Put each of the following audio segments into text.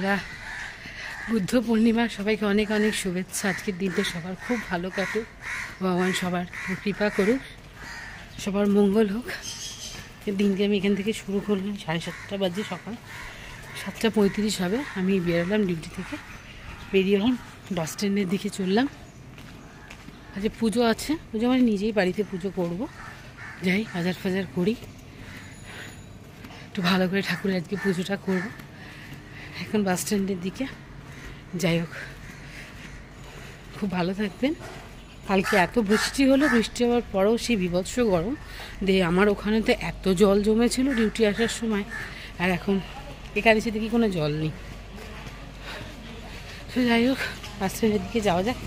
বন্ধুরা, বুদ্ধ পূর্ণিমা সবাইকে অনেক অনেক শুভেচ্ছা। আজকের দিনটা সবার খুব ভালো কাটুক, ভগবান সবার কৃপা করুক, সবার মঙ্গল হোক। দিনকে আমি এখান থেকে শুরু করলাম 7:30 বাজে, সকাল 7:35 হবে। আমি বেরোলাম ডিউটি থেকে, বেরিয়ে হলাম বাস স্ট্যান্ডের দিকে চললাম। আজকে পুজো আছে, পুজো মানে নিজেই বাড়িতে পুজো করব, যাই বাজার ফাজার করি, একটু ভালো করে ঠাকুরের আজকে পুজোটা করব। এখন বাস স্ট্যান্ডের দিকে যাই হোক, খুব ভালো থাকবেন। কালকে এত বৃষ্টি হলো, বৃষ্টি হওয়ার পরেও সেই বিভৎস গরম দিয়ে আমার ওখানে তো এত জল জমেছিল ডিউটি আসার সময়, আর এখন এখানে এসে দেখি কোনো জল নেই। তো যাই হোক, বাস স্ট্যান্ডের দিকে যাওয়া যাক।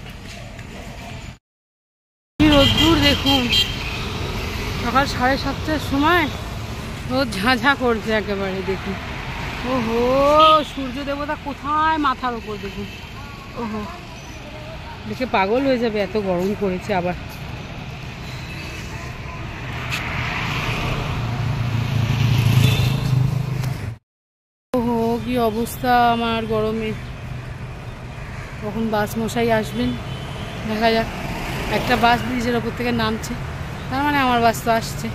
রোদ্দুর দেখুন, সকাল 7:30টার সময় রোদ ঝাঁঝা করছে একেবারে। দেখুন, ওহো, সূর্য দেবতা কোথায়, মাথার ওপর দেখুন। ওহো, দেখে পাগল হয়ে যাবে, এত গরম করেছে আবার। ওহো, কি অবস্থা আমার গরমে। কখন বাস মশাই আসবেন দেখা যাক। একটা বাস ব্রিজের ওপর থেকে নামছে, তার মানে আমার বাস তো আসছে।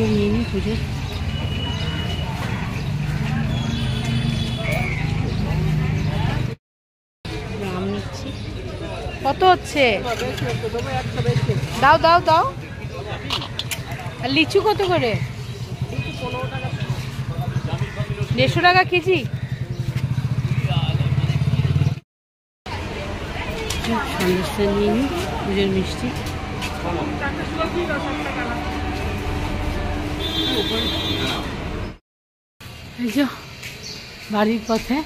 নিয়ে নিই পুজো। নাম নিচ্ছি। কত হচ্ছে? দাও দাও দাও। আর লিচু কত করে? 150 টাকা কেজি। সন্দেশটা নিয়ে নিই, পুজোর মিষ্টি। এই যে বাড়ির পথে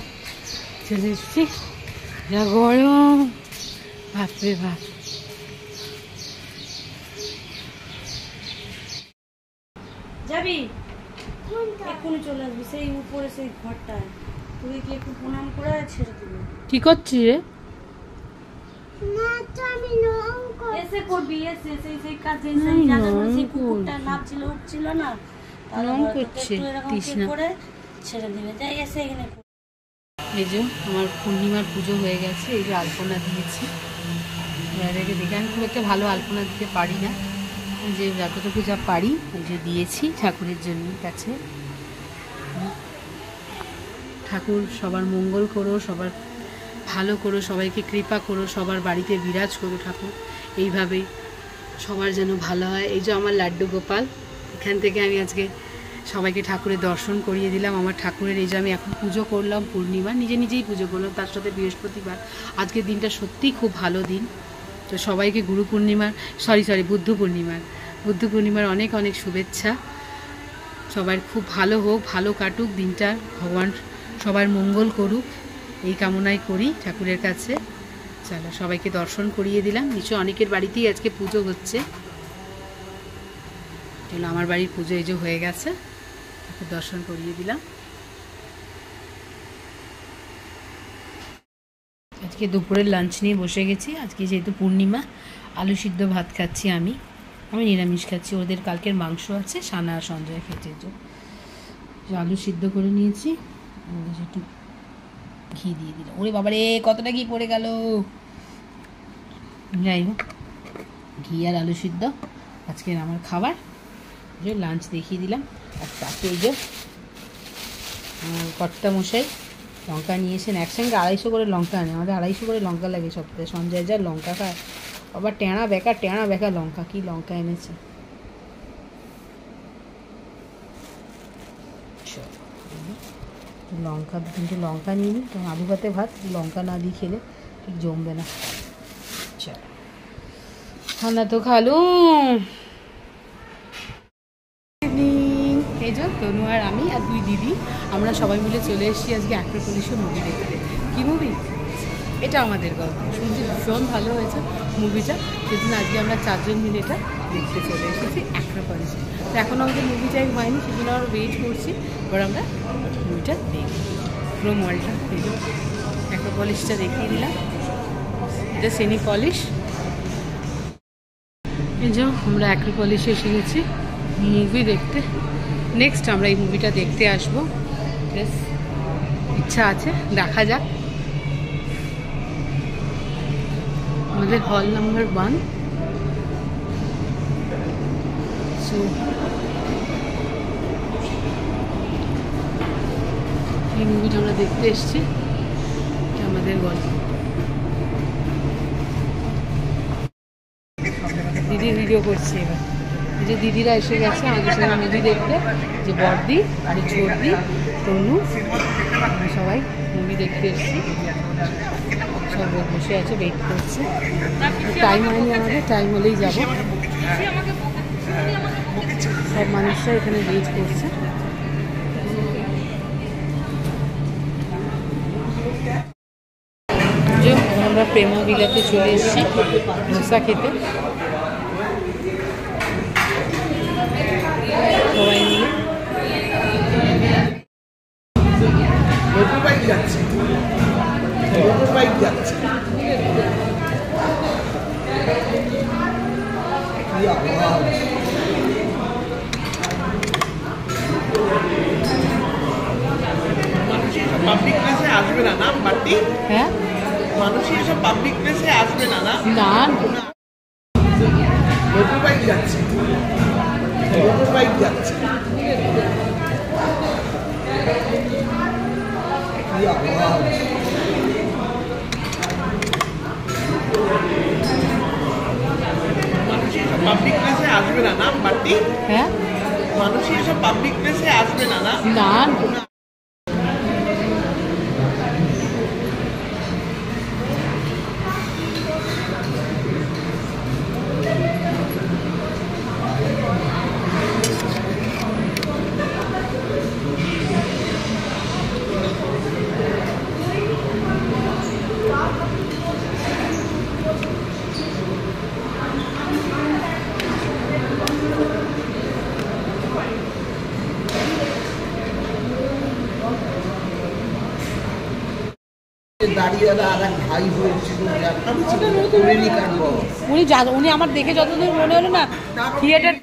চলে এসেছি। যা গরম, বাপরে বাপ। যাবি এক্ষুনি চলে আসবি, সেই উপরে সেই ঘরটায় তুই কি একটু প্রণাম করে ছেড়ে দিবি। কি করছিস রে? এসে করবি, এসে সেই কাজে সেই কুকুরটা নাচছিল উঠছিল না, রং করছে তৃষ্ণা করে ছেড়ে দিবে। যাই এসে এখানে। এই যে আমার পূর্ণিমার পুজো হয়ে গেছে। এই যে আলপনা দিয়েছি, রেখে দেখে আমি খুব একটা ভালো আলপনা দিতে পারি না, যে যতটুকু যা পারি ওই যে দিয়েছি ঠাকুরের জন্য কাছে। ঠাকুর সবার মঙ্গল করো, সবার ভালো করো, সবাইকে কৃপা করো, সবার বাড়িতে বিরাজ করো ঠাকুর, এইভাবেই সবার যেন ভালো হয়। এই যে আমার লাড্ডু গোপাল, এখান থেকে আমি আজকে সবাইকে ঠাকুরের দর্শন করিয়ে দিলাম। আমার ঠাকুরের এই যে আমি এখন পুজো করলাম পূর্ণিমা, নিজেই পুজো করলাম, তার সাথে বৃহস্পতিবার। আজকের দিনটা সত্যিই খুব ভালো দিন। তো সবাইকে বুদ্ধ পূর্ণিমার অনেক অনেক শুভেচ্ছা। সবার খুব ভালো হোক, ভালো কাটুক দিনটা, ভগবান সবার মঙ্গল করুক, এই কামনাই করি ঠাকুরের কাছে। চলো, সবাইকে দর্শন করিয়ে দিলাম। নিশ্চয় অনেকের বাড়িতেই আজকে পুজো হচ্ছে। চলো, আমার বাড়ির পুজো এই যে হয়ে গেছে, ঠাকুর দর্শন করিয়ে দিলাম। আজকে দুপুরের লাঞ্চ নিয়ে বসে গেছি। আজকে যেহেতু পূর্ণিমা, আলু সিদ্ধ ভাত খাচ্ছি, আমি নিরামিষ খাচ্ছি। ওদের কালকের মাংস আছে, সানা আর সঞ্জয় খেতে। যে আলু সিদ্ধ করে নিয়েছি, একটু ঘি দিয়ে দিলাম। ওরে বাবারে, কতটা ঘি পড়ে গেল। যাই হোক, ঘি আর আলু সিদ্ধ আজকের আমার খাবার। যে লাঞ্চ দেখিয়ে দিলাম। আর তাকে এই যে কর্তা মশাই লঙ্কা নিয়েছেন, একসঙ্গে 250 করে লঙ্কা আনে। আমাদের 250 করে লঙ্কা লাগে সপ্তাহে। সঞ্জয় যা লঙ্কা খায়, আবার টেঁড়া বেঁকা লঙ্কা, কি লঙ্কা এনেছে। লঙ্কা 2-3টে লঙ্কা নিয়ে নিই, কারণ আলু ভাতে ভাত লঙ্কা না দিয়ে খেলে ঠিক জমবে না। চল, খানা তো খালুম। এই যে তনু আর আমি আর 2 দিদি, আমরা সবাই মিলে চলে এসেছি আজকে অ্যাক্রোপলিসে মুভি দেখতে। কি মুভি? এটা আমাদের গল্প। শুনছি ভীষণ ভালো হয়েছে মুভিটা, সেজন্য আজকে আমরা 4 জন মিলে এটা দেখতে চলে এসেছি অ্যাক্রোপলিসে। তো এখনও আমাদের মুভি টাইম হয়নি, সেজন্য আমরা ওয়েট করছি, এবার আমরা মুভিটা দেখি। পুরো মলটা এই যে অ্যাক্রোপলিসটা দেখিয়ে দিলাম। এটা সিনেপলিশ। এই যে আমরা অ্যাক্রোপলিসে এসে গেছি মুভি দেখতে। নেক্সট আমরা এই মুভিটা দেখতে আসবো, বেশ ইচ্ছা আছে, দেখা যাক। আমাদের হল নাম্বার 1। সো এই মুভিটা আমরা দেখতে এসেছি, এটা আমাদের গল্প। দিদি ভিডিও করছে এবার, এই যে দিদিরা এসে গেছে আমাদের সঙ্গে মুভি দেখতে, যে বড়দি আর ছোটদি তনু, আমরা সবাই মুভি দেখতে এসেছি। সব বসে আছে, ওয়েট করছে। টাইম হয়নি আমাদের, টাইম হলেই যাব। সব মানুষরা এখানে ওয়েট করছে। যে আমরা প্রেমা বিলাতে চলে এসেছি ধোসা খেতে সবাই মিলে। বাইক যাচ্ছে, বাইক যাচ্ছে। পাবলিক প্লেসে আসবে না না বাড়তি? হ্যাঁ, মানুষ এসব পাবলিক প্লেসে আসবে না না? না মোটর বাইক যাচ্ছে, মোটর বাইক যাচ্ছে। কি আওয়াজ! মানুষ এসব পাবলিক প্লেসে আসবে না না বাড়তি? হ্যাঁ, মানুষ এসব পাবলিক প্লেসে আসবে না না? না দাঁড়িয়ে আর এক ভাই হয়েছিল, উনি উনি উনি আমার দেখে যতদূর মনে হলো না থিয়েটার